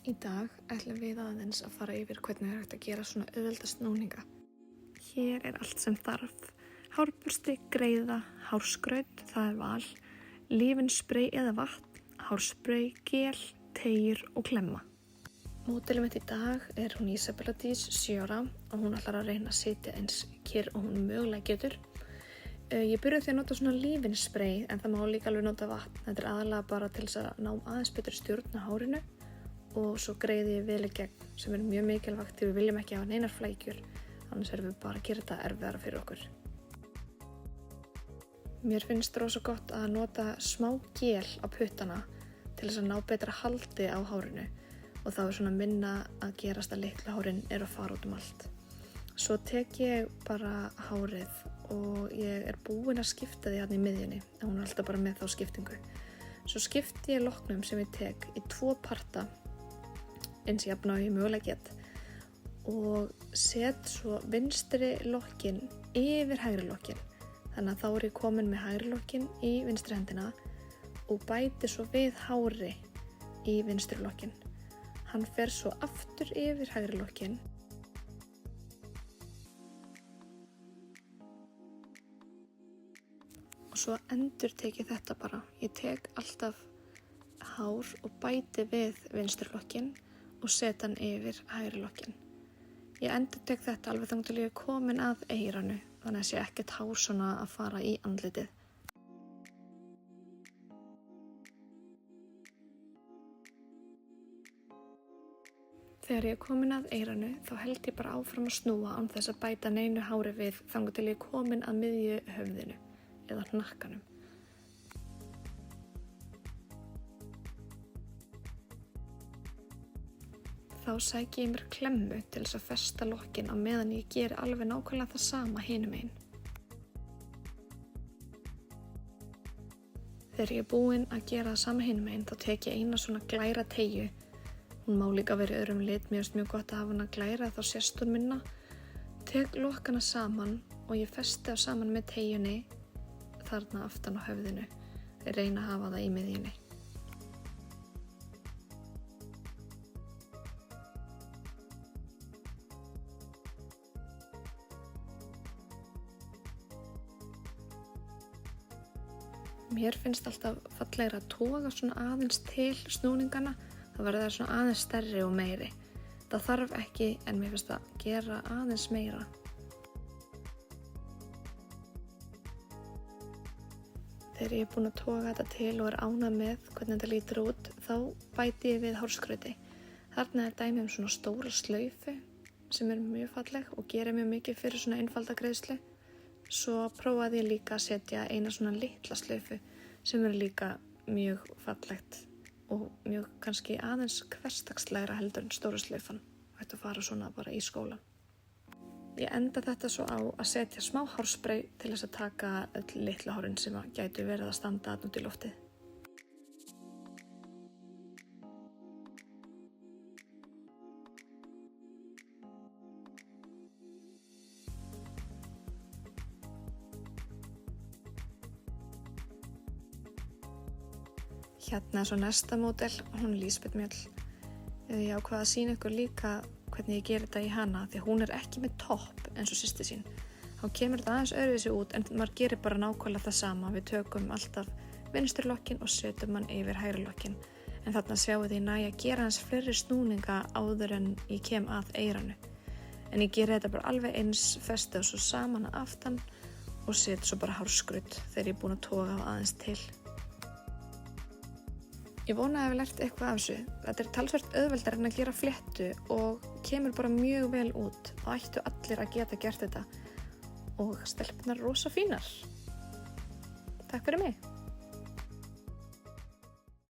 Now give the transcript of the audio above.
Í dag ætlum við aðeins að fara yfir hvernig er hægt að gera svona auðvelda snúninga. Hér er allt sem þarf. Hárbursti, greiða, hárskraut, það er val, lífinsprey eða vatn, hárspray, gel, teygjur og klemma. Módelið mitt í dag er hún Isabella Dís, 7 ára og hún ætlar að reyna að sitja eins kyrr og hún mögulega getur. Ég byrjaði því að nota svona lífinsprey en það má líka alveg nota vatn. Þetta er aðalega bara til þess að ná aðeins betri stjórn á hárinu og svo greiði ég vel í gegn sem er mjög mikilvægt því við viljum ekki hafa neinar flækjur, annars erum við bara að gera þetta erfiðara fyrir okkur. Mér finnst rosa gott að nota smá gel á puttana til þess að ná betra haldi á hárinu og þá er svona minna að gerast að litlu hárin eru að fara út um allt. Svo tek ég bara hárið og ég er búin að skipta því hérna í miðjunni, en hún er alltaf bara með þá skiptingu. Svo skipti ég lokknum sem ég tek í 2 parta eins jafn og ég mögulega get og set svo vinstri lokkin yfir hægri lokkin. Þannig að þá er ég komin með hægri lokkin í vinstri hendina og bæti svo við hári í vinstri lokkin. Hann fer svo aftur yfir hægri lokkin og svo endur tek ég þetta bara. Ég tek alltaf hár og bæti við vinstri lokkin og set hann yfir hægri lokkin. Ég endur tek þetta alveg þangað til ég er komin að eyranu, þannig að sé ekkert hár svona að fara í andlitið. Þegar ég er komin að eyranu þá held ég bara áfram að snúa án þess að bæta neinu hári við þangað til ég er komin að miðju höfðinu eða hnakkanum. Þá sæki ég mér klemmu til þess að festa lokkin á meðan ég geri alveg nákvæmlega það sama hinum megin. Þegar ég er búin að gera það sama hinum megin þá tek ég eina svona glæra teygju. Hún má líka vera í öðrum lit, mér finnst mjög gott að hafa hana glæra þá sést hún minna. Tek lokkana saman og ég festi á saman með teygjunni þarna aftan á höfðinu. Ég reyna að hafa það í miðjunni. Mér finnst alltaf fallegra að toga svona aðeins til snúningana, það verður það svona aðeins stærri og meiri. Það þarf ekki en mér finnst að gera aðeins meira. Þegar ég er búin að toga þetta til og er ánægð með hvernig þetta lítur út, þá bæti ég við hárskrauti. Þarna er dæmi svona stóra slaufu sem er mjög falleg og gerir mjög mikið fyrir svona einfalda greiðslu. Svo prófaði ég líka að setja eina svona litla slaufu sem er líka mjög fallegt og mjög kannski aðeins hversdagslegra heldur en stóra slaufan og hægt að fara svona bara í skólan. Ég enda þetta svo á að setja smá hárspray til þess að taka öll litlu hárin sem gætu verið að standa út í loftið. Hérna er svo næsta módel, hún er Lísbet Mjöll. Ég ákvað að sýna ykkur líka hvernig ég ger þetta í hana því að hún er ekki með topp eins og systir sín. Þá kemur þetta aðeins öðruvísi út en maður gerir bara nákvæmlega það sama. Við tökum alltaf vinstri lokkin og setjum hann yfir hægri lokkin. En þarna sjáum þið næ að gera hans fleiri snúninga áður en ég kem að eyranu. En ég geri þetta bara alveg eins, festi og svo saman að aftan og set svo bara hárskraut þegar ég er búin að toga á aðeins til. Ég vona að ég hef lært eitthvað af þessu. Þetta er talsvert auðveldar en að gera fléttu og kemur bara mjög vel út og ættu allir að geta gert þetta og stelpurnar rosa fínar. Takk fyrir mig.